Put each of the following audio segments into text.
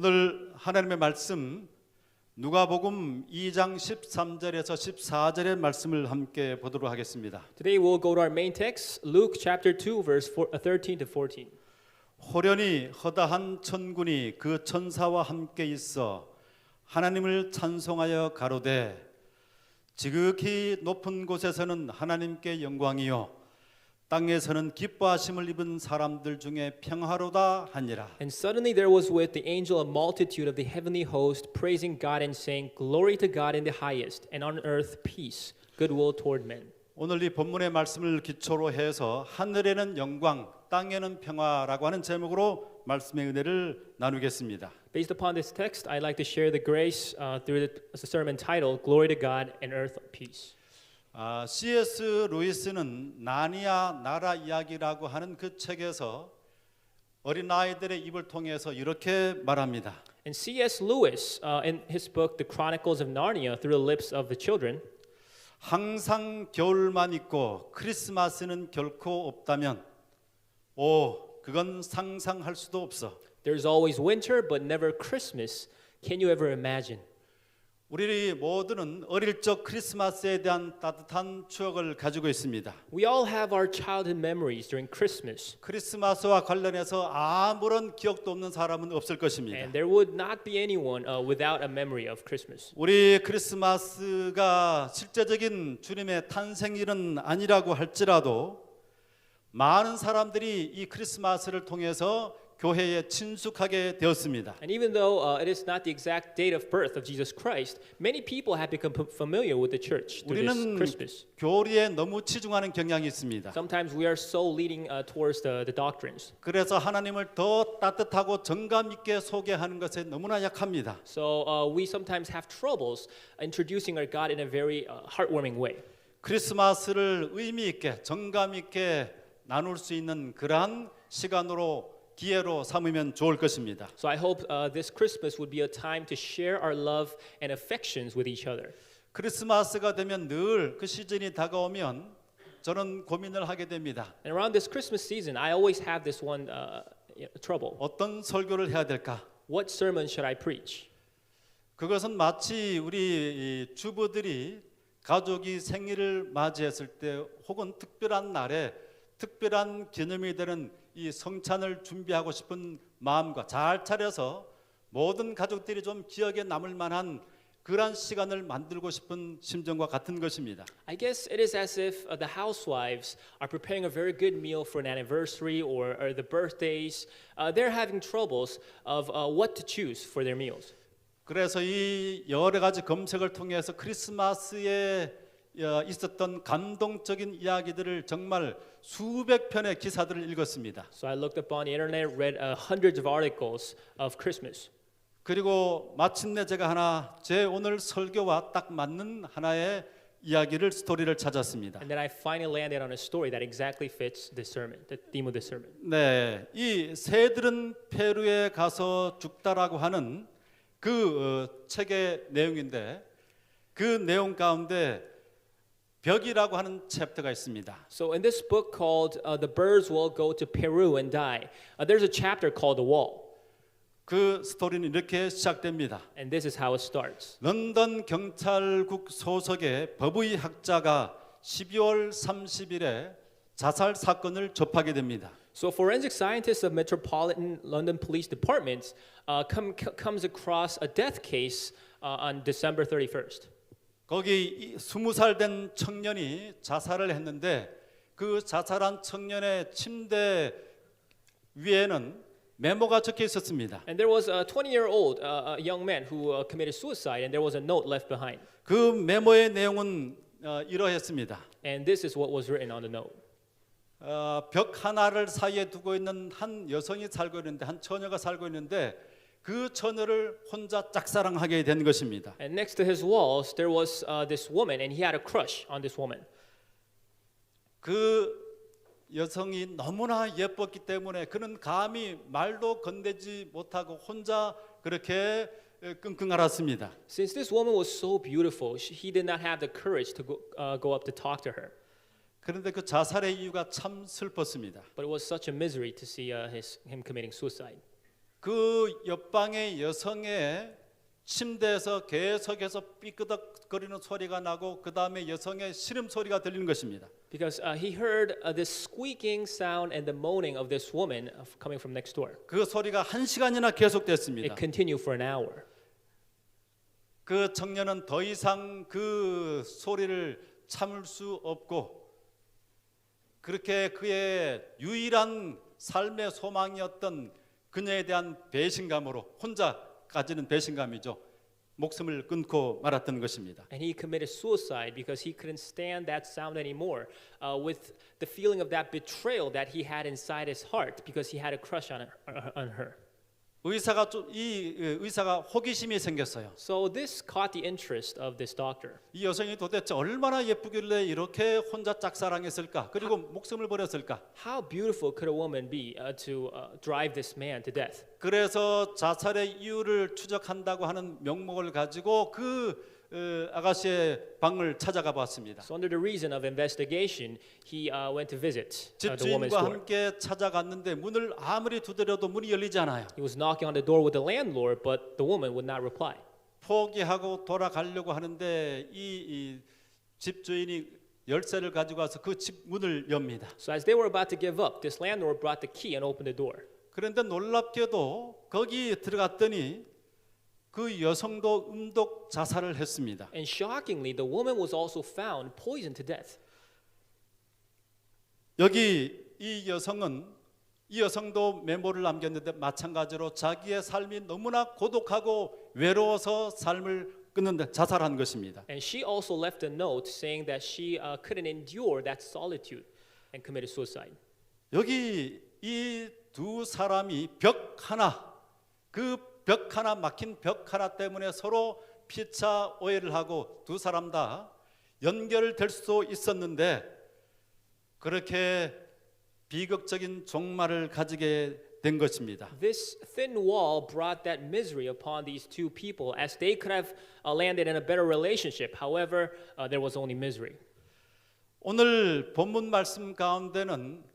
오늘 하나님의 말씀 누가복음 2장 13절에서 14절의 말씀을 함께 보도록 하겠습니다. Today we'll go to our main text, Luke chapter 2, verse 13 to 14. 호련히 허다한 천군이 그 천사와 함께 있어 하나님을 찬송하여 가로되 지극히 높은 곳에서는 하나님께 영광이요 땅에서는 기뻐하심을 입은 사람들 중에 평화로다 하니라. And suddenly there was with the angel a multitude of the heavenly host, praising God and saying, Glory to God in the highest, and on earth peace, goodwill toward men. 오늘 이 본문의 말씀을 기초로 해서 하늘에는 영광, 땅에는 평화라고 하는 제목으로 말씀의 은혜를 나누겠습니다. Based upon this text, I'd like to share the grace through the sermon titled, Glory to God and earth peace. C.S. 루이스는 나니아 나라 이야기라고 하는 그 책에서 어린아이들의 입을 통해서 이렇게 말합니다. And C.S. Lewis, in his book, The Chronicles of Narnia, through the lips of the children, 항상 겨울만 있고 크리스마스는 결코 없다면 그건 상상할 수도 없어. There's always winter, but never Christmas. Can you ever imagine? 우리 모두는 어릴 적 크리스마스에 대한 따뜻한 추억을 가지고 있습니다. We all have our childhood memories during Christmas. 크리스마스와 관련해서 아무런 기억도 없는 사람은 없을 것입니다. And there would not be anyone without a memory of Christmas. 우리 크리스마스가 실제적인 주님의 탄생일은 아니라고 할지라도 많은 사람들이 이 크리스마스를 통해서 교회에 친숙하게 되었습니다. And even though it is not the exact date of birth of Jesus Christ, many people have become familiar with the church through this 우리는 Christmas. 교리에 너무 치중하는 경향이 있습니다. Sometimes we are so leading towards the doctrines. 그래서 하나님을 더 따뜻하고 정감 있게 소개하는 것에 너무나 약합니다. So we sometimes have troubles introducing our God in a very heartwarming way. 크리스마스를 의미 있게 정감 있게 나눌 수 있는 그러한 시간으로 기회로 삼으면 좋을 것입니다. So I hope this Christmas would be a time to share our love and affections with each other. 크리스마스가 되면 늘 그 시즌이 다가오면 저는 고민을 하게 됩니다. And around this Christmas season, I always have this one trouble. 어떤 설교를 해야 될까? What sermon should I preach? 그것은 마치 우리 주부들이 가족이 생일을 맞이했을 때 혹은 특별한 날에 특별한 기념이 되는 이 성찬을 준비하고 싶은 마음과 잘 차려서 모든 가족들이 좀 기억에 남을 만한 그러한 시간을 만들고 싶은 심정과 같은 것입니다. I guess it is as if the housewives are preparing a very good meal for an anniversary or the birthdays. They're having troubles of what to choose for their meals. 그래서 이 여러 가지 검색을 통해서 크리스마스에 있었던 감동적인 이야기들을 정말 수백 편의 기사들을 읽었습니다. So I looked up on the internet, read hundreds of articles of Christmas. 그리고 마침내 제가 제 오늘 설교와 딱 맞는 하나의 이야기를 스토리를 찾았습니다. And then I finally landed on a story that exactly fits the sermon, the theme of the sermon. 네, 이 새들은 페루에 가서 죽다라고 하는 그 책의 내용인데 그 내용 가운데 벽이라고 하는 챕터가 있습니다. So in this book called The Birds Will Go to Peru and Die, there's a chapter called The Wall. 그 스토리는 이렇게 시작됩니다. And this is how it starts. 런던 경찰국 소속의 법의 학자가 12월 30일에 자살 사건을 접하게 됩니다. So forensic scientists of Metropolitan London Police Department comes across a death case on December 31st. 거기 20살 된 청년이 자살을 했는데 그 자살한 청년의 침대 위에는 메모가 적혀 있었습니다. And there was a 20-year-old young man who committed suicide, and there was a note left behind. 그 메모의 내용은 이러했습니다. And this is what was written on the note. 벽 하나를 사이에 두고 있는 한 여성이 살고 있는데 한 처녀가 살고 있는데 그 처녀를 혼자 짝사랑하게 된 것입니다. And next to his walls there was this woman, and he had a crush on this woman. 그 여성이 너무나 예뻤기 때문에 그는 감히 말도 건네지 못하고 혼자 그렇게 끙끙 앓았습니다. Since this woman was so beautiful, he did not have the courage to go up to talk to her. 그런데 그 자살의 이유가 참 슬펐습니다. But it was such a misery to see him committing suicide. 그 옆방의 여성의 침대에서 계속해서 삐끄덕거리는 소리가 나고 그 다음에 여성의 시름 소리가 들리는 것입니다. Because he heard this squeaking sound and the moaning of this woman coming from next door. 그 소리가 1시간이나 계속됐습니다. It continued for an hour. 그 청년은 더 이상 그 소리를 참을 수 없고 그렇게 그의 유일한 삶의 소망이었던 그녀에 대한 배신감으로 혼자 가지는 배신감이죠. 목숨을 끊고 말았던 것입니다. And he committed suicide because he couldn't stand that sound anymore, with the feeling of that betrayal that he had inside his heart because he had a crush on her. 이 의사가 호기심이 생겼어요. So this caught the interest of this doctor. 이 여성이 도대체 얼마나 예쁘길래 이렇게 혼자 짝사랑했을까? 그리고 목숨을 버렸을까? How beautiful could a woman be to drive this man to death? 그래서 자살의 이유를 추적한다고 하는 명목을 가지고 그 아가씨의 방을 찾아가 봤습니다. So under the reason of investigation, he went to visit the woman's 집주인과 door. 함께 찾아갔는데 문을 아무리 두드려도 문이 열리지 않아요. He was knocking on the door with the landlord, but the woman would not reply. 포기하고 돌아가려고 하는데 이 집주인이 열쇠를 가지고 와서 그 집 문을 엽니다. So as they were about to give up, this landlord brought the key and opened the door. 그런데 놀랍게도 거기 들어갔더니 그 여성도 음독 자살을 했습니다. And shockingly, the woman was also found poisoned to death. 여기 이 여성도 메모를 남겼는데 마찬가지로 자기의 삶이 너무나 고독하고 외로워서 삶을 끊는데 자살한 것입니다. And she also left a note saying that she couldn't endure that solitude and committed suicide. 여기 이 두 사람이 막힌 벽 하나 때문에 서로 피차 오해를 하고 두 사람 다 연결될 수 있었는데 그렇게 비극적인 종말을 가지게 된 것입니다. This thin wall brought that misery upon these two people as they could have landed in a better relationship. However, there was only misery. 오늘 본문 말씀 가운데는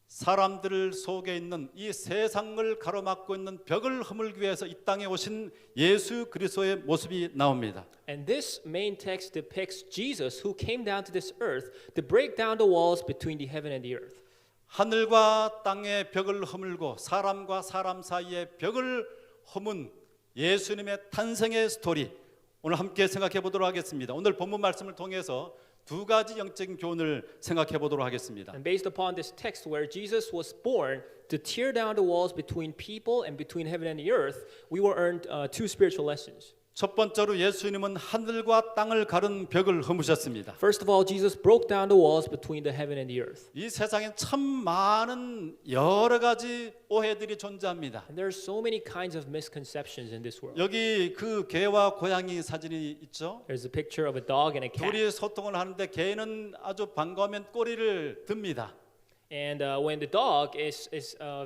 사람들 속에 있는 이 세상을 가로막고 있는 벽을 허물기 위해서 이 땅에 오신 예수 그리스도의 모습이 나옵니다. And this main text depicts Jesus who came down to this earth to break down the walls between the heaven and the earth. 하늘과 땅의 벽을 허물고 사람과 사람 사이의 벽을 허문 예수님의 탄생의 스토리 오늘 함께 생각해 보도록 하겠습니다. 오늘 본문 말씀을 통해서 두 가지 영적인 교훈을 생각해 보도록 하겠습니다. And based upon this text where Jesus was born to tear down the walls between people and between heaven and the earth, we will earn two spiritual lessons. 첫 번째로 예수님은 하늘과 땅을 가른 벽을 허무셨습니다. First of all, Jesus broke down the walls between the heaven and the earth. 이 세상에 참 많은 여러 가지 오해들이 존재합니다. And there are so many kinds of misconceptions in this world. 여기 그 개와 고양이 사진이 있죠. There's a picture of a dog and a cat. 둘이 소통을 하는데 개는 아주 반가우면 꼬리를 듭니다. And when the dog is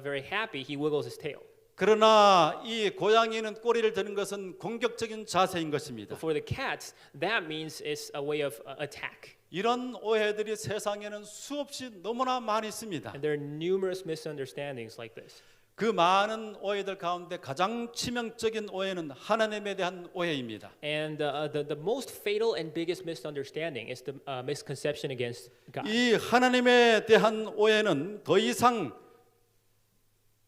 very happy, he wiggles his tail. 그러나 이 고양이는 꼬리를 드는 것은 공격적인 자세인 것입니다. But for the cat, that means it's a way of attack. 이런 오해들이 세상에는 수없이 너무나 많이 있습니다. And there are numerous misunderstandings like this. 그 많은 오해들 가운데 가장 치명적인 오해는 하나님에 대한 오해입니다. And the most fatal and biggest misunderstanding is the misconception against God. 이 하나님에 대한 오해는 더 이상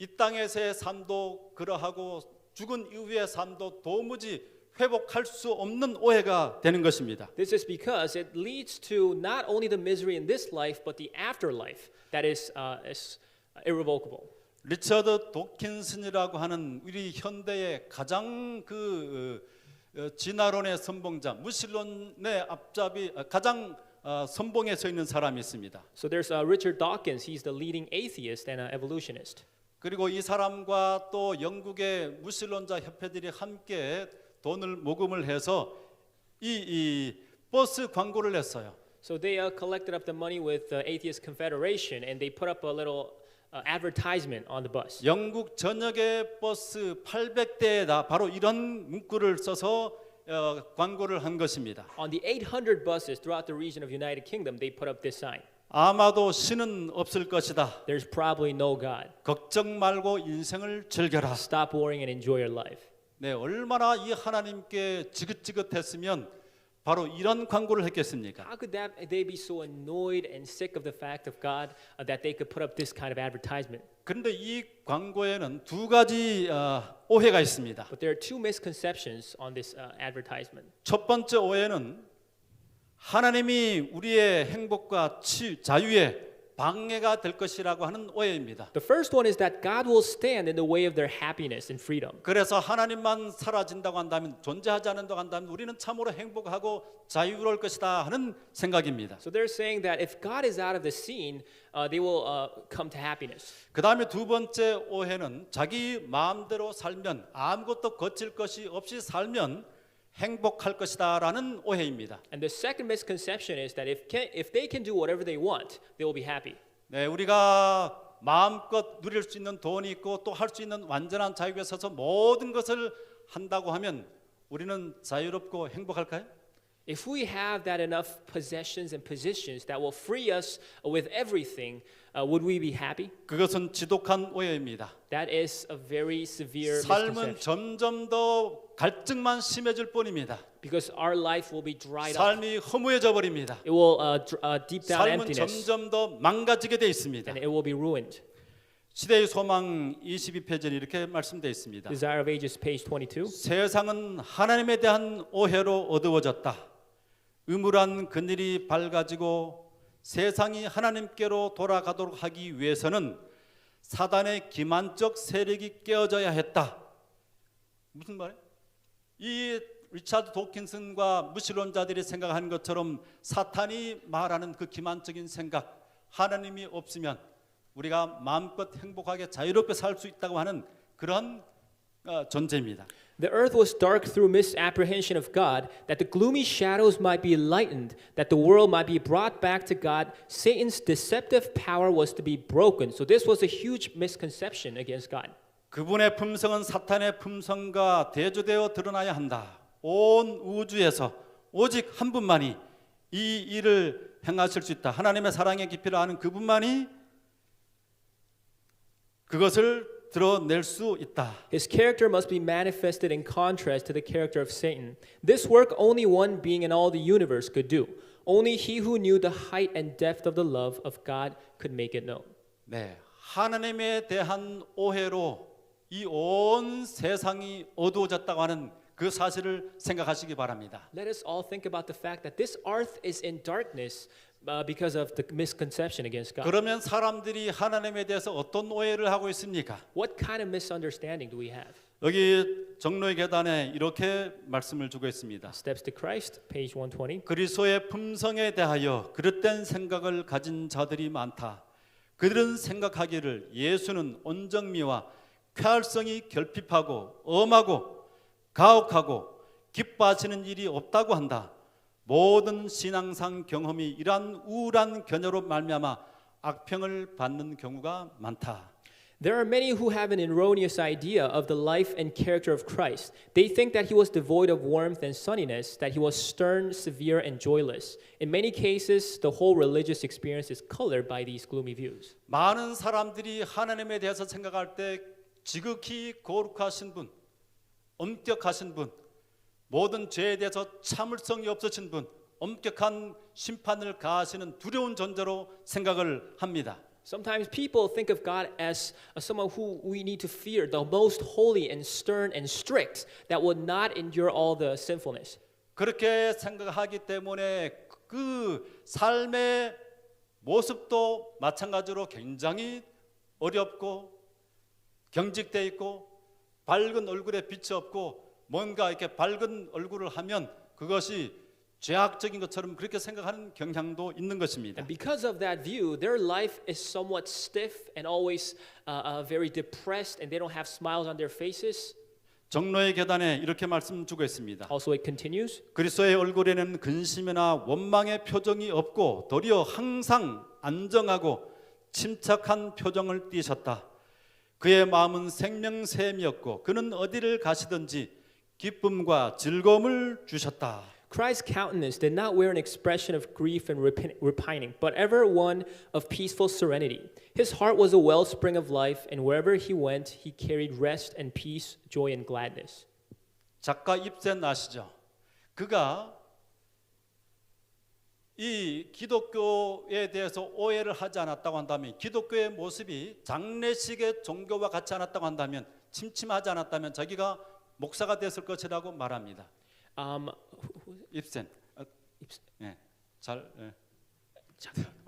이 땅에서의 삶도 그러하고 죽은 이후의 삶도 도무지 회복할 수 없는 오해가 되는 것입니다. This is because it leads to not only the misery in this life, but the afterlife that is irrevocable. 리처드 도킨슨이라고 하는 우리 현대의 가장 진화론의 선봉자, 무신론의 앞잡이 가장 선봉에 서 있는 사람이 있습니다. So there's Richard Dawkins. He's the leading atheist and evolutionist. 그리고 이 사람과 또 영국의 무신론자 협회들이 함께 돈을 모금을 해서 이 버스 광고를 냈어요. So they collected up the money with the Atheist Confederation, and they put up a little advertisement on the bus. 영국 전역의 버스 800대에다 바로 이런 문구를 써서 광고를 한 것입니다. On the 800 buses throughout the region of United Kingdom, they put up this sign. 아마도 신은 없을 것이다. There's probably no God. 걱정 말고 인생을 즐겨라. Stop worrying and enjoy your life. 네, 얼마나 이 하나님께 지긋지긋했으면 바로 이런 광고를 했겠습니까? How could they be so annoyed and sick of the fact of God that they could put up this kind of advertisement? 그런데 이 광고에는 두 가지 오해가 있습니다. But there are two misconceptions on this advertisement. 첫 번째 오해는 하나님이 우리의 행복과 자유에 방해가 될 것이라고 하는 오해입니다. The first one is that God will stand in the way of their happiness and freedom. 그래서 하나님만 사라진다고 한다면, 존재하지 않는다고 한다면 우리는 참으로 행복하고 자유로울 것이다 하는 생각입니다. So they're saying that if God is out of the scene, they will come to happiness. 그 다음에 두 번째 오해는 자기 마음대로 살면, 아무것도 거칠 것이 없이 살면 행복할 것이다라는 오해입니다. And the second misconception is that if they can do whatever they want, they will be happy. 네, 우리가 마음껏 누릴 수 있는 돈이 있고 또 할 수 있는 완전한 자유에 서서 모든 것을 한다고 하면 우리는 자유롭고 행복할까요? If we have that enough possessions and positions that will free us with everything, would we be happy? 그것은 지독한 오해입니다. That is a very severe 삶은 misconception. 점점 더 갈증만 심해질 뿐입니다. Because our life will be dried up. 삶이 허무해져 버립니다. It will deep down 삶은 emptiness, 점점 더 망가지게 돼 있습니다. and it will be ruined. 시대의 소망 22페이지에 이렇게 말씀되어 있습니다. Desire of Ages, page 22. 세상은 하나님에 대한 오해로 어두워졌다. 음울한 그늘이 밝아지고 세상이 하나님께로 돌아가도록 하기 위해서는 사단의 기만적 세력이 깨어져야 했다. 무슨 말이에요? 이 리차드 도킨슨과 무신론자들이 생각하는 것처럼 사탄이 말하는 그 기만적인 생각, 하나님이 없으면 우리가 마음껏 행복하게 자유롭게 살 수 있다고 하는 그런 존재입니다. The earth was dark through misapprehension of God, that the gloomy shadows might be lightened, that the world might be brought back to God. Satan's deceptive power was to be broken. So this was a huge misconception against God. 그분의 품성은 사탄의 품성과 대조되어 드러나야 한다. 온 우주에서 오직 한 분만이 이 일을 행하실 수 있다. 하나님의 사랑의 깊이를 아는 그분만이 그것을 드러낼 수 있다. His character must be manifested in contrast to the character of Satan. This work only one being in all the universe could do. Only he who knew the height and depth of the love of God could make it known. 네, 하나님에 대한 오해로 이 온 세상이 어두워졌다고 하는 그 사실을 생각하시기 바랍니다. Let us all think about the fact that this earth is in darkness because of the misconception against God. 그러면 사람들이 하나님에 대해서 어떤 오해를 하고 있습니까? What kind of misunderstanding do we have? 여기 정로의 계단에 이렇게 말씀을 주고 있습니다. Steps to Christ, page 120. 그리스도의 품성에 대하여 그릇된 생각을 가진 자들이 많다. 그들은 생각하기를 예수는 온정미와 쾌활성이 결핍하고 엄하고 가혹하고 기뻐하시는 일이 없다고 한다. 모든 신앙상 경험이 이러한 우울한 견해로 말미암아 악평을 받는 경우가 많다. There are many who have an erroneous idea of the life and character of Christ. They think that he was devoid of warmth and sunniness, that he was stern, severe, and joyless. In many cases, the whole religious experience is colored by these gloomy views. 많은 사람들이 하나님에 대해서 생각할 때 지극히 거룩하신 분, 엄격하신 분, 모든 죄에 대해서 참을성이 없으신 분, 엄격한 심판을 가하시는 두려운 존재로 생각을 합니다. Sometimes people think of God as someone who we need to fear, the most holy and stern and strict, that would not endure all the sinfulness. 그렇게 생각하기 때문에 그 삶의 모습도 마찬가지로 굉장히 어렵고 경직돼 있고 밝은 얼굴에 빛이 없고 뭔가 이렇게 밝은 얼굴을 하면 그것이 죄악적인 것처럼 그렇게 생각하는 경향도 있는 것입니다. And because of that view, their life is somewhat stiff and always very depressed, and they don't have smiles on their faces. 정로의 계단에 이렇게 말씀 주고 있습니다. Also, it continues. 그리스도의 얼굴에는 근심이나 원망의 표정이 없고 도리어 항상 안정하고 침착한 표정을 띠셨다. 그의 마음은 생명샘이었고 그는 어디를 가시든지 기쁨과 즐거움을 주셨다. Christ's countenance did not wear an expression of grief and repining, but ever one of peaceful serenity. His heart was a wellspring of life, and wherever he went, he carried rest and peace, joy and gladness. 작가 입센 아시죠? 그가 이 기독교에 대해서 오해를 하지 않았다고 한다면, 기독교의 모습이 장례식의 종교와 같지 않았다고 한다면, 침침하지 않았다면 자기가 목사가 됐을 것이라고 말합니다. 입센. 예. 잘 예.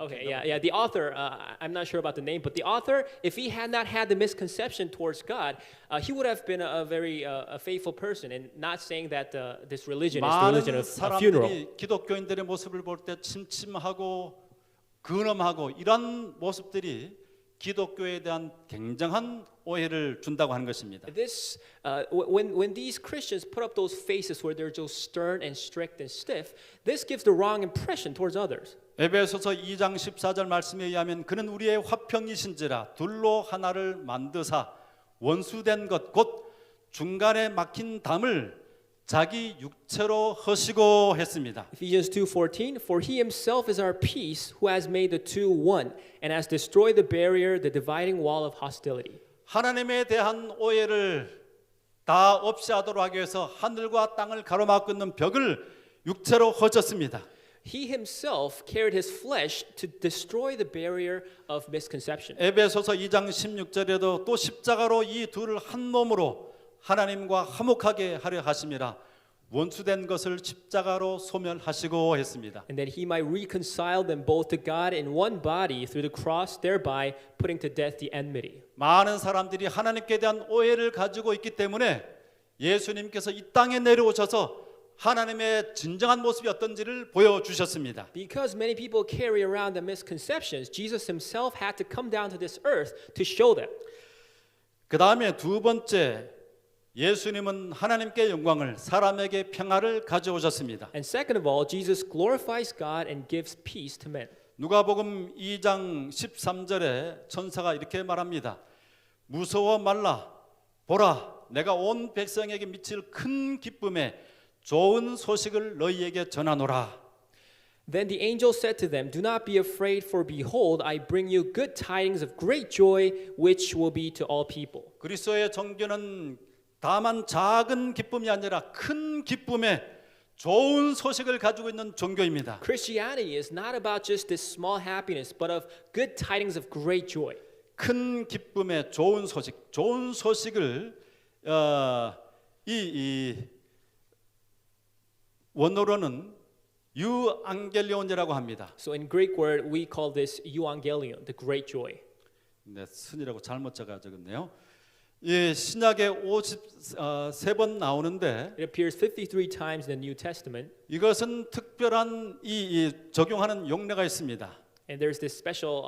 Okay, yeah. The author, I'm not sure about the name, but the author, if he had not had the misconception towards God, he would have been a very faithful person, and not saying that this religion is the religion 많은 of funeral. 사람들이 기독교인들의 모습을 볼 때 침침하고 근엄하고 이런 모습들이 기독교에 대한 굉장한 오해를 준다고 하는 것입니다. This, when these Christians put up those faces where they're so stern and strict and stiff, this gives the wrong impression towards others. 에베소서 2장 14절 말씀에 의하면 그는 우리의 화평이신지라 둘로 하나를 만드사 원수된 것 곧 중간에 막힌 담을 자기 육체로 허시고 했습니다. Ephesians 2:14, for he himself is our peace, who has made the two one, and has destroyed the barrier, the dividing wall of hostility. 하나님에 대한 오해를 다 없이 하도록 하기 위해서 하늘과 땅을 가로막고 있는 벽을 육체로 허셨습니다. He himself carried his flesh to destroy the barrier of misconception. 에베소서 2장 16절에도 또 십자가로 이 둘을 한 몸으로 하나님과 화목하게 하려 하심이라 원수된 것을 십자가로 소멸하시고 했습니다. And that he might reconcile them both to God in one body through the cross, thereby putting to death the enmity. 많은 사람들이 하나님께 대한 오해를 가지고 있기 때문에 예수님께서 이 땅에 내려오셔서 하나님의 진정한 모습이 어떤지를 보여주셨습니다. Because many people carry around the misconceptions, Jesus himself had to come down to this earth to show them. 그 다음에 두 번째, 예수님은 하나님께 영광을, 사람에게 평화를 가져오셨습니다. And second of all, Jesus glorifies God and gives peace to men. 누가복음 2장 13절에 천사가 이렇게 말합니다. 무서워 말라, 보라, 내가 온 백성에게 미칠 큰 기쁨에 좋은 소식을 너희에게 전하노라. Then the angel said to them, do not be afraid, for behold, I bring you good tidings of great joy, which will be to all people. 그리스도의 종교는 다만 작은 기쁨이 아니라 큰 기쁨에 좋은 소식을 가지고 있는 종교입니다. Christianity is not about just this small happiness, but of good tidings of great joy. 큰 기쁨에 좋은 소식을 이 원어로는 유앙겔리온이라고 합니다. So in Greek word, we call this euangelion, the great joy. 네, 순이라고 잘못 적었네요. 이 신약에 53번 나오는데 It appears 53 times in the New Testament, 이것은 특별한 이 적용하는 용례가 있습니다. and there's this special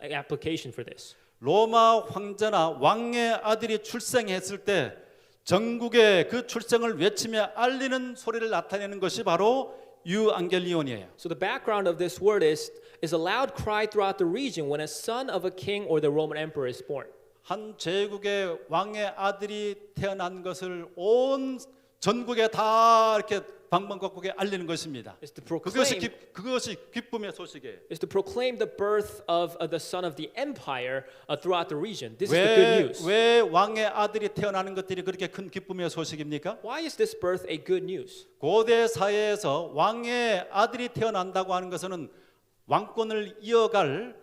application for this. 로마 황제나 왕의 아들이 출생했을 때 전국에 그 출생을 외치며 알리는 소리를 나타내는 것이 바로 유앙겔리온이에요. So the background of this word is a loud cry throughout the region when a son of a king or the Roman emperor is born. 한 제국의 왕의 아들이 태어난 것을 온 전국에 다 이렇게 방방곡곡에 알리는 것입니다. Is to proclaim, 그것이 기쁨의 소식이에요. is to proclaim the birth of the son of the empire throughout the region. This is the good news. 왜 왕의 아들이 태어나는 것들이 그렇게 큰 기쁨의 소식입니까? Why is this birth a good news? 고대 사회에서 왕의 아들이 태어난다고 하는 것은 왕권을 이어갈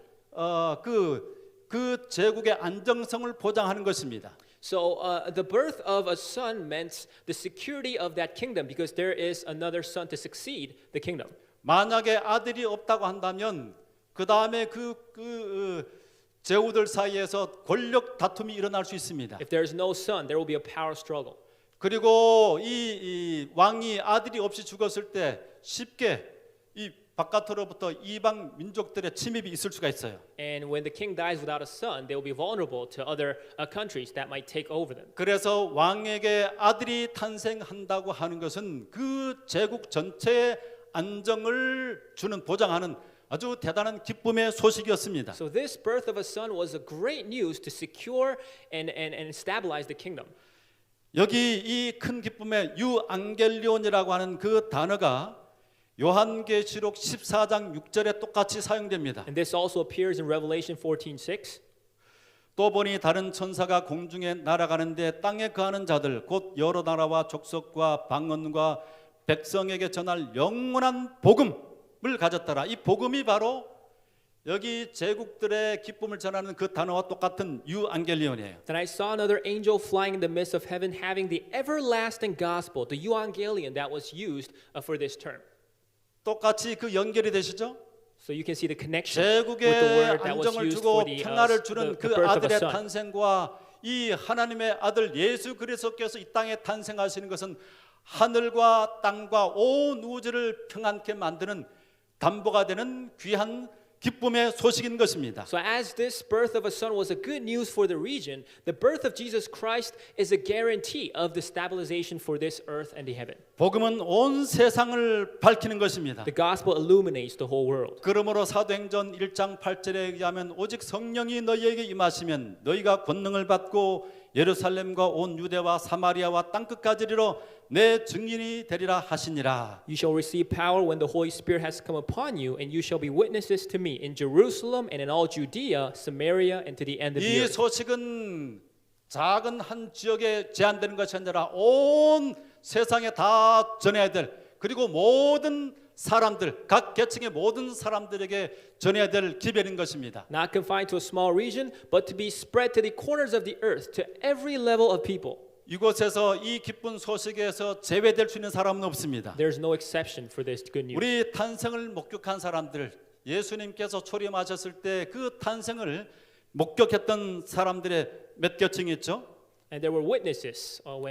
그 제국의 안정성을 보장하는 것입니다. So the birth of a son meant the security of that kingdom because there is another son to succeed the kingdom. 만약에 아들이 없다고 한다면 그 다음에 제후들 사이에서 권력 다툼이 일어날 수 있습니다. If there is no son, there will be a power struggle. 그리고 이 왕이 아들이 없이 죽었을 때 쉽게 이 바깥으로부터 이방 민족들의 침입이 있을 수가 있어요. And when the king dies without a son, they will be vulnerable to other countries that might take over them. 그래서 왕에게 아들이 탄생한다고 하는 것은 그 제국 전체의 안정을 주는 보장하는 아주 대단한 기쁨의 소식이었습니다. So this birth of a son was a great news to secure and stabilize the kingdom. 여기 이 큰 기쁨의 유앙겔리온이라고 하는 그 단어가 요한계시록 14장 6절에 똑같이 사용됩니다. And this also appears in Revelation 14:6. 또 보니 다른 천사가 공중에 날아가는데 땅에 거하는 자들 곧 여러 나라와 족속과 방언과 백성에게 전할 영원한 복음을 가졌더라. 이 복음이 바로 여기 제국들의 기쁨을 전하는 그 단어와 똑같은 유앙겔리온이에요. Then I saw another angel flying in the midst of heaven, having the everlasting gospel, the euangelion that was used for this term. 똑같이 그 연결이 되시죠? So you can see the connection with the 제국에 word that was 안정을 used 주고 for the 평화를 주는 그 birth of a 아들의 son. 탄생과 이 하나님의 아들 예수 그리스도께서 이 땅에 탄생하시는 것은 하늘과 땅과 온 우주를 평안케 만드는 담보가 되는 귀한 기쁨의 소식인 것입니다. So as this birth of a son was a good news for the region, the birth of Jesus Christ is a guarantee of the stabilization for this earth and the heaven. 복음은 온 세상을 밝히는 것입니다. The gospel illuminates the whole world. 그러므로 사도행전 1장 8절에 의하면 오직 성령이 너희에게 임하시면 너희가 권능을 받고 예루살렘과 온 유대와 사마리아와 땅끝까지 이르러 내 증인이 되리라 하시니라. You shall receive power when the Holy Spirit has come upon you, and you shall be witnesses to me in Jerusalem and in all Judea, Samaria, and to the end of the 이 earth. 소식은 작은 한 지역에 제한되는 것이 아니라 온 세상에 다 전해야 될, 그리고 모든 사람들, 각 계층의 모든 사람들에게 전해야 될 기별인 것입니다. Not confined to a small region, but to be spread to the corners of the earth, to every level of people. 이곳에서 이 기쁜 소식에서 제외될 수 있는 사람은 없습니다. There's no exception for this good news. 우리 탄생을 목격한 사람들, 예수님께서 초림하셨을 때 그 탄생을 목격했던 사람들의 몇 계층이 있죠? And there were witnesses of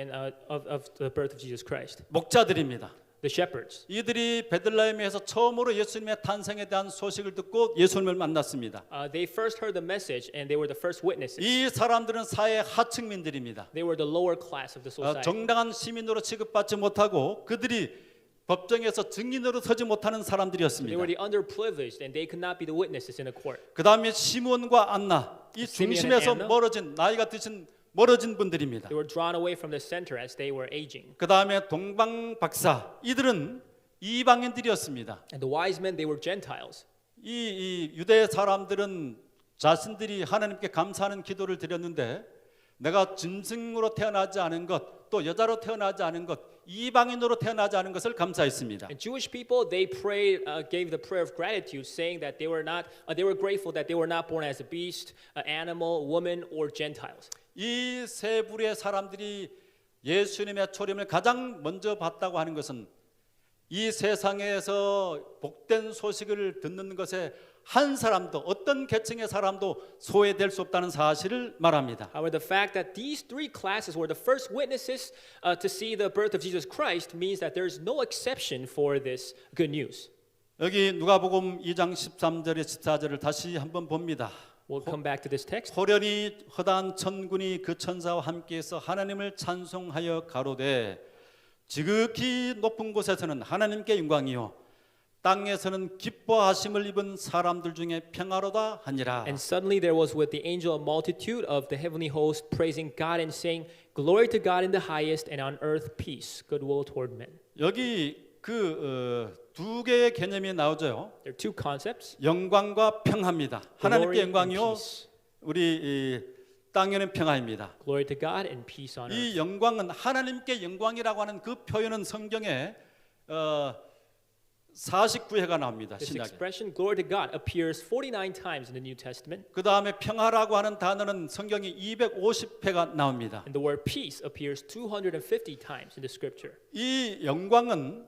the birth of Jesus Christ, 목자들입니다. the shepherds. 이들이 베들레헴에서 처음으로 예수님의 탄생에 대한 소식을 듣고 예수님을 만났습니다. They first heard the message, and they were the first witnesses. 이 사람들은 사회 하층민들입니다. They were the lower class of the society. 정당한 시민으로 취급받지 못하고 그들이 법정에서 증인으로 서지 못하는 They 사람들이었습니다. were the underprivileged, and they could not be the witnesses in a court. 그 다음에 시몬과 안나, 이 시몬 중심에서 and Anna. 멀어진 나이가 드신 멀어진 분들입니다. They were drawn away from the center as they were aging. 그 다음에 동방 박사, 이들은 이방인들이었습니다. And the wise men, they were Gentiles. 이 유대 사람들은 자신들이 하나님께 감사하는 기도를 드렸는데 내가 짐승으로 태어나지 않은 것, 또 여자로 태어나지 않은 것, 이방인으로 태어나지 않은 것을 감사했습니다. And Jewish people, they prayed, gave the prayer of gratitude, saying that they were grateful that they were not born as a beast, an animal, woman, or Gentiles. 이 세 부류의 사람들이 예수님의 초림을 가장 먼저 봤다고 하는 것은 이 세상에서 복된 소식을 듣는 것에 한 사람도, 어떤 계층의 사람도 소외될 수 없다는 사실을 말합니다. However, the fact that these three classes were the first witnesses to see the birth of Jesus Christ means that there is no exception for this good news. 여기 누가복음 2장 13절에 14절을 다시 한번 봅니다. We'll come back to this text. 호련히 허다한 천군이 그 천사와 함께해서 하나님을 찬송하여 가로되 지극히 높은 곳에서는 하나님께 영광이요 땅에서는 기뻐하심을 입은 사람들 중에 평화로다 하니라. And suddenly there was with the angel a multitude of the heavenly host praising God and saying, "Glory to God in the highest, and on earth peace, goodwill toward men." 여기 두 개의 개념이 나오죠. There are two concepts: 영광과 평화입니다. 하나님께 glory and 영광이요, peace. 우리 땅에는 평화입니다. Glory to God and peace on earth. 이 영광은 하나님께 영광이라고 하는 그 표현은 성경에 49회가 나옵니다. This 신약에. expression, glory to God, appears 49 times in the New Testament, 그 다음에 평화라고 하는 단어는 성경이 250회가 나옵니다. and the word peace appears 250 times in the Scripture. 이 영광은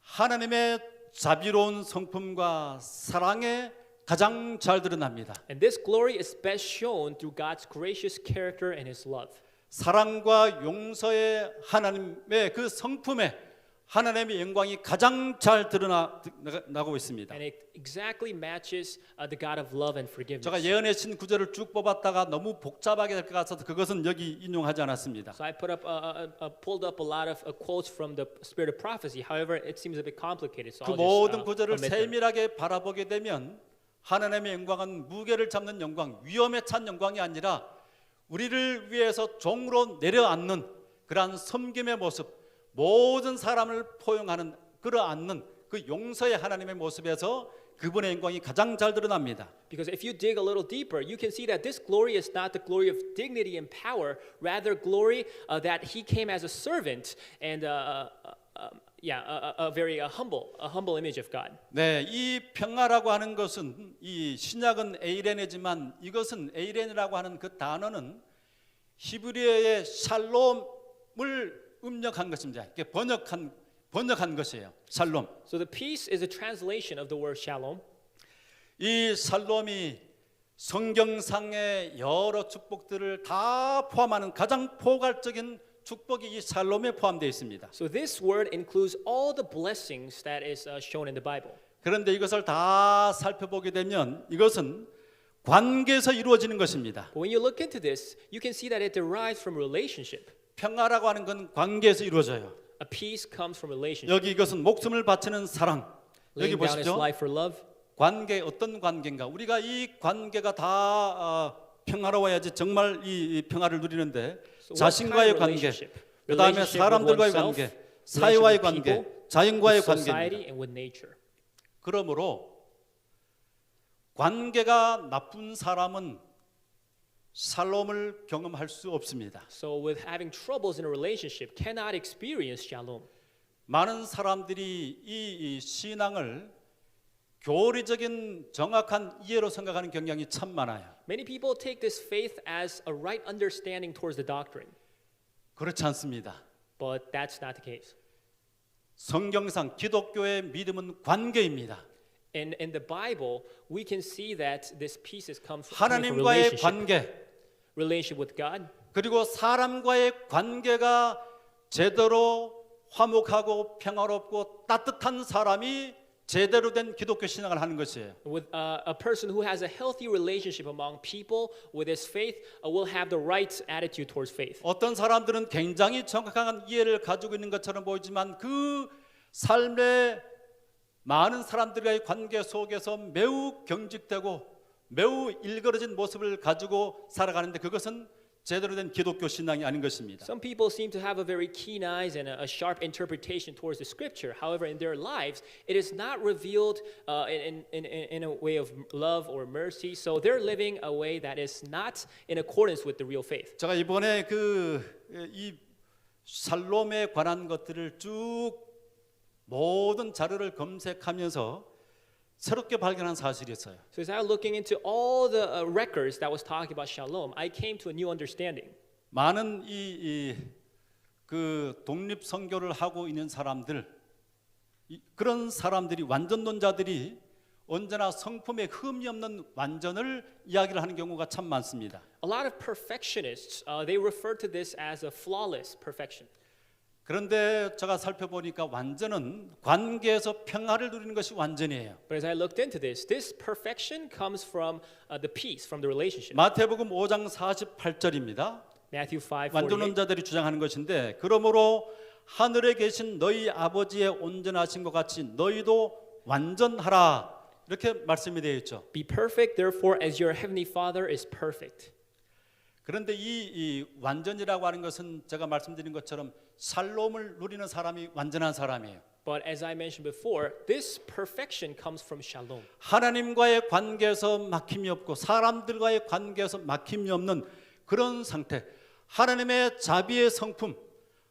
하나님의 자비로운 성품과 사랑에 가장 잘 드러납니다. And this glory is best shown through God's gracious character and His love. 사랑과 용서의 하나님의 그 성품에 하나님의 영광이 가장 잘 드러나고 있습니다. And it exactly matches the God of love and forgiveness. 제가 예언의 신 구절을 쭉 뽑았다가 너무 복잡하게 될 것 같아서 그것은 여기 인용하지 않았습니다. So I pulled up a lot of quotes from the Spirit of Prophecy. However, it seems a bit complicated. So 그 I'll 모든 just 구절을 omit them. 세밀하게 바라보게 되면 하나님의 영광은 무게를 잡는 영광, 위엄에 찬 영광이 아니라 우리를 위해서 종으로 내려앉는 그러한 섬김의 모습, 모든 사람을 포용하는 끌어안는 그 용서의 하나님의 모습에서 그분의 영광이 가장 잘 드러납니다. Because if you dig a little deeper, you can see that this glory is not the glory of dignity and power, rather glory that he came as a servant and a very humble image of God. 네, 이 평화라고 하는 것은 이 신약은 에이레네지만 이것은 에이레네라고 하는 그 단어는 히브리어의 샬롬을 음력한 것입니다. 이렇게 번역한 것이에요. 샬롬. So the peace is a translation of the word shalom. 이 샬롬이 성경상의 여러 축복들을 다 포함하는 가장 포괄적인 축복이 이 샬롬에 포함되어 있습니다. So this word includes all the blessings that is shown in the Bible. 그런데 이것을 다 살펴보게 되면 이것은 관계에서 이루어지는 것입니다. But when you look into this, you can see that it derives from relationship. 평화라고 하는 건 관계에서 이루어져요. A peace comes from relationship. 여기 이것은 목숨을 바치는 사랑. 여기 Laying down his 보십시오. life for love. 관계 어떤 관계인가? 우리가 이 관계가 다 평화로워야지 정말 이 평화를 누리는데 So what 자신과의 kind of 관계, relationship? 그 다음에 Relationship with 사람들과의 oneself, 관계, 사회와의 relationship with 관계, people, 자연과의 with society, 관계입니다. and with nature. 그러므로 관계가 나쁜 사람은 샬롬을 경험할 수 없습니다. So with having troubles in a relationship, cannot experience shalom. 많은 사람들이 이 신앙을 교리적인 정확한 이해로 생각하는 경향이 참 많아요. Many people take this faith as a right understanding towards the doctrine, 그렇지 않습니다. but that's not the case. 성경상 기독교의 믿음은 관계입니다. In the Bible, we can see that this peace comes from 하나님과의 relationship, 관계 relationship with God, 그리고 사람과의 관계가 제대로 화목하고 평화롭고 따뜻한 사람이 제대로 된 기독교 신앙을 하는 것이에요. with a person who has a healthy relationship among people with his faith will have the right attitude towards faith. 어떤 사람들은 굉장히 정확한 이해를 가지고 있는 것처럼 보이지만 그 삶의 많은 사람들과의 관계 속에서 매우 경직되고 매우 일그러진 모습을 가지고 살아가는데 그것은 제대로 된 기독교 신앙이 아닌 것입니다. Some people seem to have a very keen eyes and a sharp interpretation towards the scripture. However, in their lives, it is not revealed in a way of love or mercy. So they're living a way that is not in accordance with the real faith. 제가 이번에 이 샬롬에 관한 것들을 쭉 모든 자료를 검색하면서 새롭게 발견한 사실이 있어요. So as I was looking into all the records that was talking about shalom, I came to a new understanding. 많은 그 독립 선교를 하고 있는 사람들, 그런 사람들이 완전론자들이 언제나 성품에 흠이 없는 완전을 이야기를 하는 경우가 참 많습니다. A lot of perfectionists, they refer to this as a flawless perfection. 그런데 제가 살펴보니까 완전은 관계에서 평화를 누리는 것이 완전이에요. But as I looked into this perfection comes from the peace, from the relationship. 마태복음 5장 48절입니다. Matthew 5:48. 완전론자들이 주장하는 것인데 그러므로 하늘에 계신 너희 아버지의 온전하신 것 같이 너희도 완전하라 이렇게 말씀이 되어 있죠. Be perfect, therefore, as your heavenly Father is perfect. 그런데 이 완전이라고 하는 것은 제가 말씀드린 것처럼 샬롬을 누리는 사람이 완전한 사람이에요. But as I mentioned before, this perfection comes from shalom. 하나님과의 관계에서 막힘이 없고 사람들과의 관계에서 막힘이 없는 그런 상태. 하나님의 자비의 성품,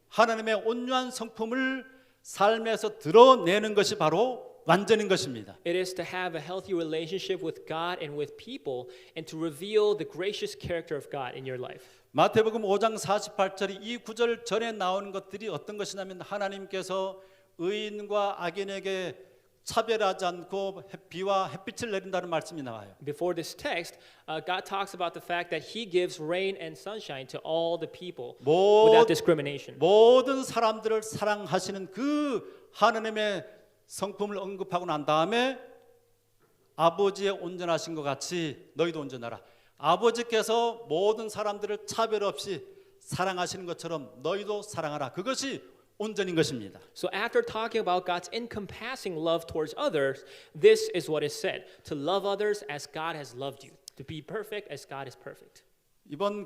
하나님의 온유한 성품을 삶에서 드러내는 것이 바로 완전인 것입니다. It is to have a healthy relationship with God and with people and to reveal the gracious character of God in your life. 마태복음 5장 48절이 이 구절 전에 나오는 것들이 어떤 것이냐면 하나님께서 의인과 악인에게 차별하지 않고 비와 햇빛을 내린다는 말씀이 나와요. Before this text, God talks about the fact that He gives rain and sunshine to all the people without discrimination. 모든 사람들을 사랑하시는 그 하나님의 성품을 언급하고 난 다음에 아버지의 온전하신 것 같이 너희도 온전하라. 아버지께서 모든 사람들을 차별 없이 사랑하시는 것처럼 너희도 사랑하라. 그것이 온전인 것입니다. So after talking about God's encompassing love towards others, this is what is said: to love others as God has loved you, to be perfect as God is perfect. 이번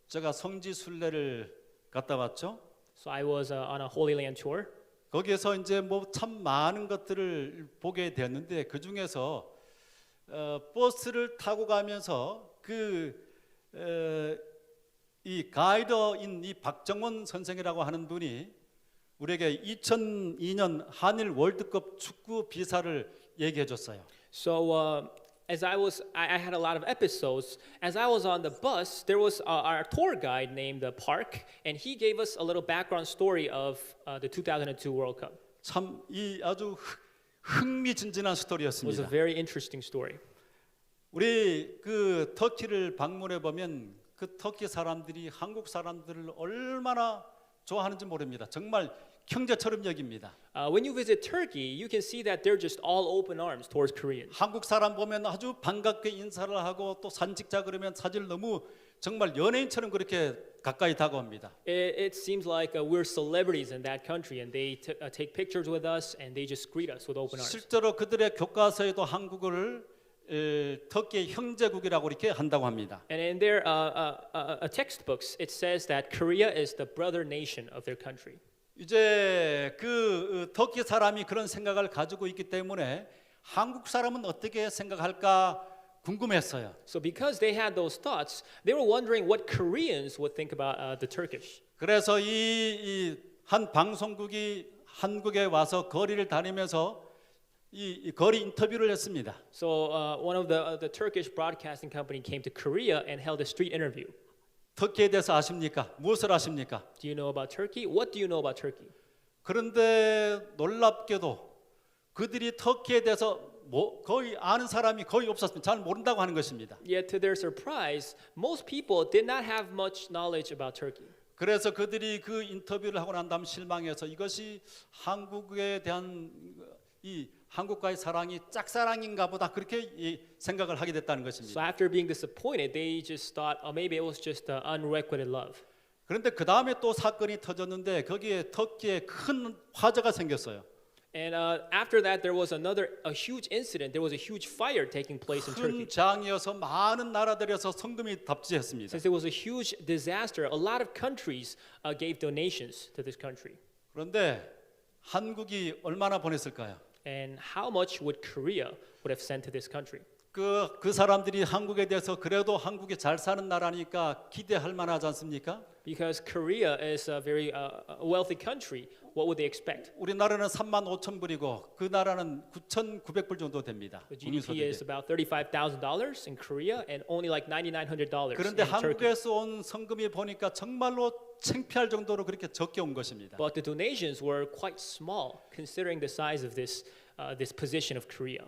제가 성지 순례를 갔다 왔죠. So I was on a Holy Land tour. 거기에서 이제 뭐 참 많은 것들을 보게 되었는데 그 중에서 버스를 타고 가면서 이 가이더인 이 박정원 선생이라고 하는 분이 우리에게 2002년 한일 월드컵 축구 비사를 얘기해 줬어요. So as I had a lot of episodes. As I was on the bus, there was our tour guide named Park, and he gave us a little background story of the 2002 World Cup. 참 이 아주 흥미진진한 It was a 스토리였습니다. very interesting story. 우리 그 터키를 방문해 보면 그 터키 사람들이 한국 사람들을 얼마나 좋아하는지 모릅니다. 정말 형제처럼 여깁니다. When you visit Turkey, you can see that they're just all open arms towards Koreans. 한국 사람 보면 아주 반갑게 인사를 하고 또 사진 찍자 그러면 사진을 너무 정말 연예인처럼 그렇게 가까이 다가옵니다. It seems like we're celebrities in that country, and they take pictures with us, and they just greet us with open arms. 실제로 그들의 교과서에도 한국을 터키의 형제국이라고 이렇게 한다고 합니다. And in their textbooks, it says that Korea is the brother nation of their country. 이제 터키 사람이 그런 생각을 가지고 있기 때문에 한국 사람은 어떻게 생각할까 궁금했어요. So because they had those thoughts, they were wondering what Koreans would think about the Turkish. 그래서 이 한 방송국이 한국에 와서 거리를 다니면서 이 거리 인터뷰를 했습니다. So one of the Turkish broadcasting company came to Korea and held a street interview. 터키에 대해서 아십니까? 무엇을 아십니까? Do you know about Turkey? What do you know about Turkey? 그런데 놀랍게도 그들이 터키에 대해서 거의 아는 사람이 거의 없었습니다. 잘 모른다고 하는 것입니다. Yet to their surprise, most people did not have much knowledge about Turkey. 그래서 그들이 그 인터뷰를 하고 난 다음 실망해서 이것이 한국에 대한 이 한국과의 사랑이 짝사랑인가 보다 그렇게 생각을 하게 됐다는 So 것입니다. after being disappointed, they just thought, oh, maybe it was just unrequited love. 그런데 그 다음에 또 사건이 터졌는데 거기에 터키에 큰 화재가 생겼어요. And after that, there was a huge incident. There was a huge fire taking place in Turkey. 큰 장이어서 많은 나라들에서 성금이 답지했습니다. Since it was a huge disaster, a lot of countries gave donations to this country. 그런데 한국이 얼마나 보냈을까요? And how much would Korea would have sent to this country? 그 사람들이 한국에 대해서 그래도 한국이 잘 사는 나라니까 기대할 만하지 않습니까? Because Korea is a very wealthy country, what would they expect? 우리나라는 3만 5천 불이고 그 나라는 9,900불 정도 됩니다. The GDP is 국민소득이. about $35,000 in Korea and only like $9,900 그런데 in Turkey. 한국에서 온 성금이 보니까 정말로 창피할 정도로 그렇게 적게 온 것입니다. But the donations were quite small considering the size of this position of Korea.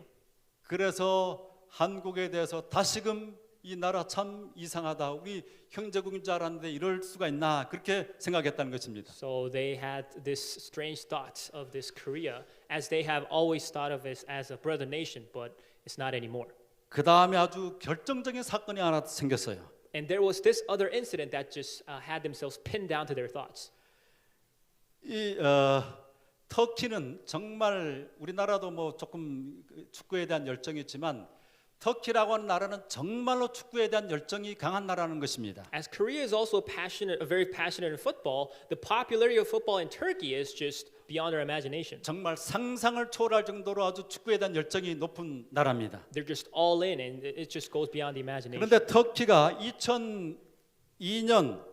그래서 한국에 대해서 다시금 이 나라 참 이상하다. 우리 형제국인 줄 알았는데 이럴 수가 있나 그렇게 생각했다는 것입니다. So they had this strange thought of this Korea as they have always thought of it as a brother nation, but it's not anymore. 그 다음에 아주 결정적인 사건이 하나 생겼어요. And there was this other incident that just had themselves pinned down to their thoughts. 터키는 정말 우리나라도 뭐 조금 축구에 대한 열정이 있지만 터키라고 하는 나라는 정말로 축구에 대한 열정이 강한 나라는 것입니다. As Korea is also very passionate in football, the popularity of football in Turkey is just beyond our imagination. 정말 상상을 초월할 정도로 아주 축구에 대한 열정이 높은 나라입니다. They're just all in, and it just goes beyond the imagination. 그런데 터키가 2002년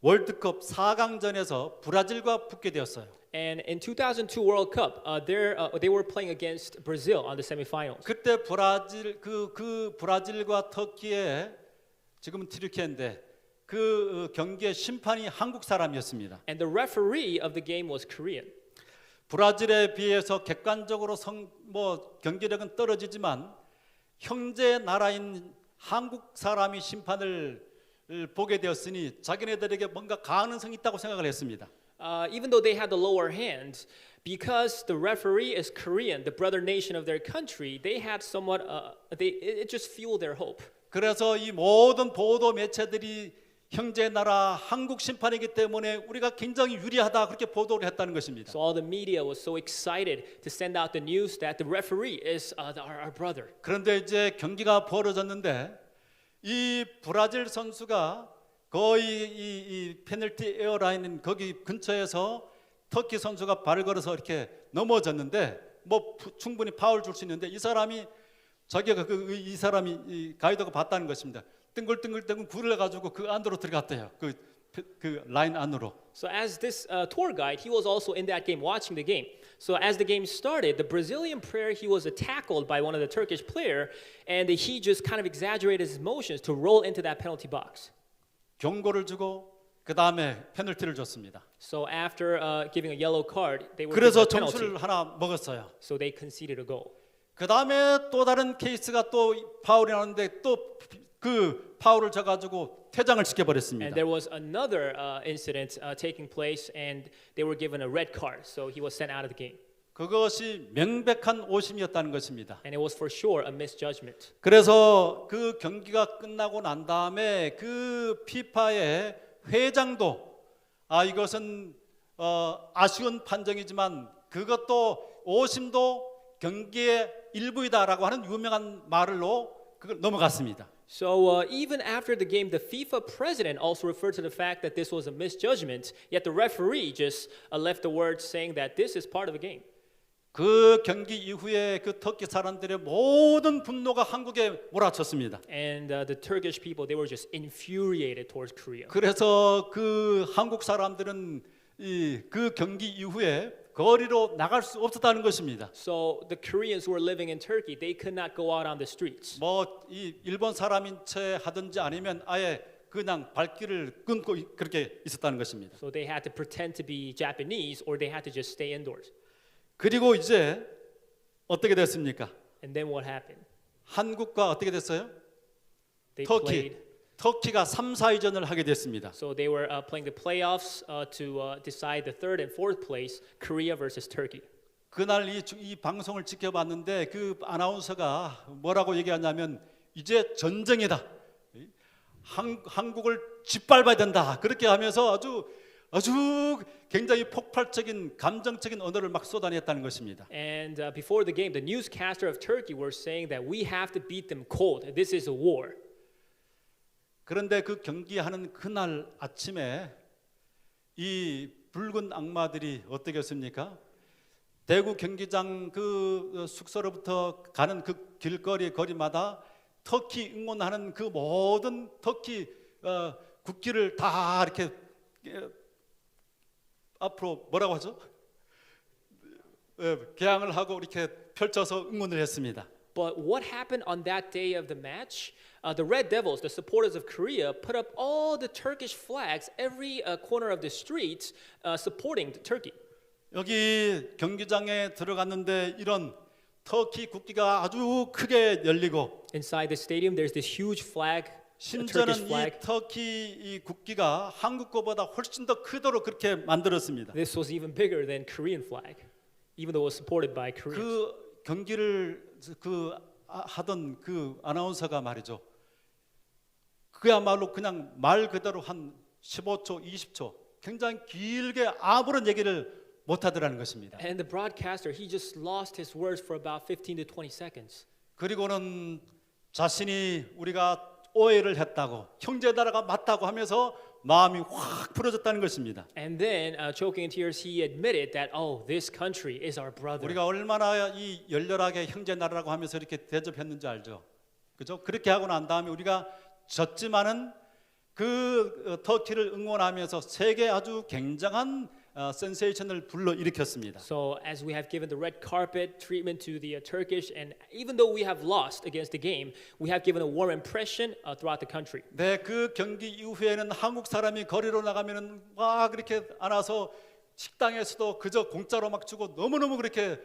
월드컵 4강전에서 브라질과 붙게 되었어요. And in 2002 World Cup, they were playing against Brazil on the semifinals. 그때 브라질과 터키의 지금은 튀르키예인데 그 경기의 심판이 한국 사람이었습니다. And the referee of the game was Korean. 브라질에 비해서 객관적으로 경기력은 떨어지지만 형제 나라인 한국 사람이 심판을 보게 되었으니 자기네들에게 뭔가 가능성이 있다고 생각을 했습니다. Even though they had the lower hand, because the referee is Korean, the brother nation of their country, they had somewhat. It just fueled their hope. 그래서 이 모든 보도 매체들이 형제 나라 한국 심판이기 때문에 우리가 굉장히 유리하다 그렇게 보도를 했다는 것입니다. So all the media was so excited to send out the news that the referee is our brother. 그런데 이제 경기가 벌어졌는데 이 브라질 선수가 거의 이 페널티 에어라인 거기 근처에서 터키 선수가 발을 걸어서 이렇게 넘어졌는데 뭐 충분히 파울 줄 수 있는데 이 사람이 자기가 이 사람이 이 가이드가 봤다는 것입니다. 뜬글뜬글 굴러가지고 그 안으로 들어갔대요. 그 라인 안으로. So as this tour guide, he was also in that game watching the game. So as the game started, the Brazilian player, he was tackled by one of the Turkish player, and he just kind of exaggerated his motions to roll into that penalty box. 경고를 주고 그 다음에 페널티를 줬습니다. So after giving a yellow card, they were given 그래서 a penalty. 점수를 하나 먹었어요. So they conceded a goal. 그 다음에 또 다른 케이스가 또 파울이 나는데 또 그 파울을 줘가지고 퇴장을 And 시켜버렸습니다. there was another incident taking place, and they were given a red card. So he was sent out of the game. 그것이 명백한 오심이었다는 것입니다. And it was for sure a misjudgment. 그래서 그 경기가 끝나고 난 다음에 그 피파의 회장도 이것은 아쉬운 판정이지만 그것도 오심도 경기의 일부이다라고 하는 유명한 말로 그걸 넘어갔습니다. So even after the game, the FIFA president also referred to the fact that this was a misjudgment. Yet the referee just left the word saying that this is part of the game. 그 경기 이후에 그 터키 사람들의 모든 분노가 한국에 몰아쳤습니다. And the Turkish people, they were just infuriated towards Korea. 그래서 그 한국 사람들은 그 경기 이후에 거리로 나갈 수 없었다는 것입니다. So the Koreans who were living in Turkey, they could not go out on the streets. 뭐 이 일본 사람인 채 하든지 아니면 아예 그냥 발길을 끊고 그렇게 있었다는 것입니다. So they had to pretend to be Japanese, or they had to just stay indoors. 그리고 이제 어떻게 됐습니까? And then what happened? 한국과 어떻게 됐어요? They 터키. played. 터키가 3, 4위전을 하게 됐습니다. So they were playing the playoffs to decide the third and fourth place, Korea versus Turkey. 그날 이 방송을 지켜봤는데 그 아나운서가 뭐라고 얘기하냐면 이제 전쟁이다. 한국을 짓밟아야 된다. 그렇게 하면서 아주 굉장히 폭발적인 감정적인 언어를 막 쏟아냈다는 것입니다. And before the game, the newscaster of Turkey were saying that we have to beat them cold. This is a war. 그런데 그 경기하는 그날 아침에 이 붉은 악마들이 어떻게 했습니까? 대구 경기장 그 숙소로부터 가는 그 거리마다 터키 응원하는 그 모든 터키 국기를 다 이렇게 앞으로 뭐라고 하죠? 개항을 하고 이렇게 펼쳐서 응원을 했습니다. But what happened on that day of the match? The Red Devils, the supporters of Korea, put up all the Turkish flags every corner of the streets, supporting Turkey. 여기 경기장에 들어갔는데 이런 터키 국기가 아주 크게 열리고 Inside the stadium, there's this huge flag, a 심지어는 Turkish 이 flag. 터키 이 국기가 한국 거보다 훨씬 더 크도록 그렇게 만들었습니다. This was even bigger than Korean flag, even though it was supported by Koreans. 그 경기를 하던 그 아나운서가 말이죠. 그야말로 그냥 말 그대로 한 15초, 20초 굉장히 길게 아무런 얘기를 못 하더라는 것입니다. And the broadcaster, he just lost his words for about 15 to 20 seconds. 그리고는 자신이 우리가 오해를 했다고 형제나라가 맞다고 하면서 마음이 확 풀어졌다는 것입니다. And then, choking in tears, he admitted that, oh, this country is our brother. 우리가 얼마나 이 열렬하게 형제나라라고 하면서 이렇게 대접했는지 알죠? 그죠? 그렇게 하고 난 다음에 우리가 졌지만은 그 터키를 응원하면서 세계 아주 굉장한 센세이션을 불러 일으켰습니다. So as we have given the red carpet treatment to the Turkish, and even though we have lost against the game, we have given a warm impression throughout the country. 네, 그 경기 이후에는 한국 사람이 거리로 나가면은 막 그렇게 안아서 식당에서도 그저 공짜로 막 주고 너무너무 그렇게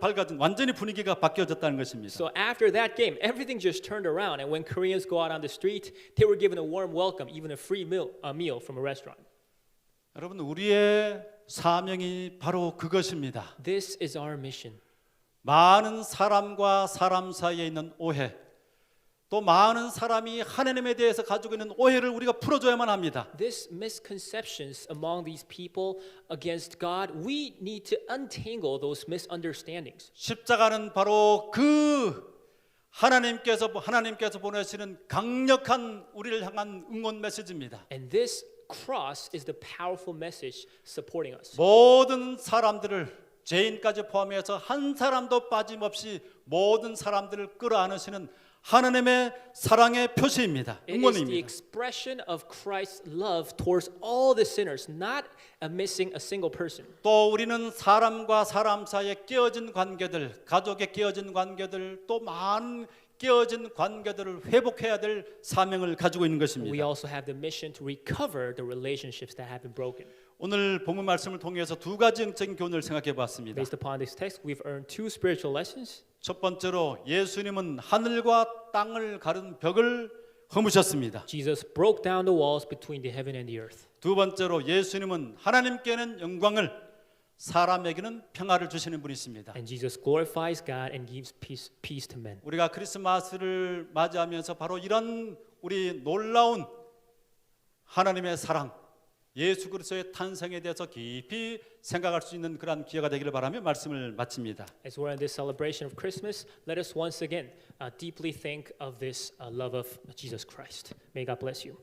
밝아진 완전히 분위기가 바뀌어졌다는 것입니다. So after that game, everything just turned around, and when Koreans go out on the street, they were given a warm welcome, even a free meal from a restaurant. 여러분, 우리의 사명이 바로 그것입니다. This is our mission. 많은 사람과 사람 사이에 있는 오해, 또 많은 사람이 하나님에 대해서 가지고 있는 오해를 우리가 풀어줘야만 합니다. This misconceptions among these people against God, we need to untangle those misunderstandings. 십자가는 바로 그 하나님께서 보내시는 강력한 우리를 향한 응원 메시지입니다. And this cross is the powerful message supporting us. 모든 사람들을 죄인까지 포함해서 한 사람도 빠짐없이 모든 사람들을 끌어안으시는 하나님의 사랑의 표시입니다. It is the 응원입니다. expression of Christ's love towards all the sinners, not missing a single person. 또 우리는 사람과 사람 사이에 깨어진 관계들, 가족에 깨어진 관계들, 또 많은 깨어진 관계들을 회복해야 될 사명을 가지고 있는 We 것입니다. also have the mission to recover the relationships that have been broken. 오늘 본문 말씀을 통해서 두 가지 영적인 교훈을 생각해 봤습니다. Based upon this text, we've earned two spiritual lessons. 첫 번째로 예수님은 하늘과 땅을 가른 벽을 허무셨습니다. Jesus broke down the walls between the heaven and the earth. 두 번째로 예수님은 하나님께는 영광을 사람에게는 평화를 주시는 분이십니다. And Jesus glorifies God and gives peace to men. 우리가 크리스마스를 맞이하면서 바로 이런 우리 놀라운 하나님의 사랑, 예수 그리스도의 탄생에 대해서 깊이 생각할 수 있는 그러한 기회가 되기를 바라며 말씀을 마칩니다. As we're in this celebration of Christmas, let us once again deeply think of this love of Jesus Christ. May God bless you.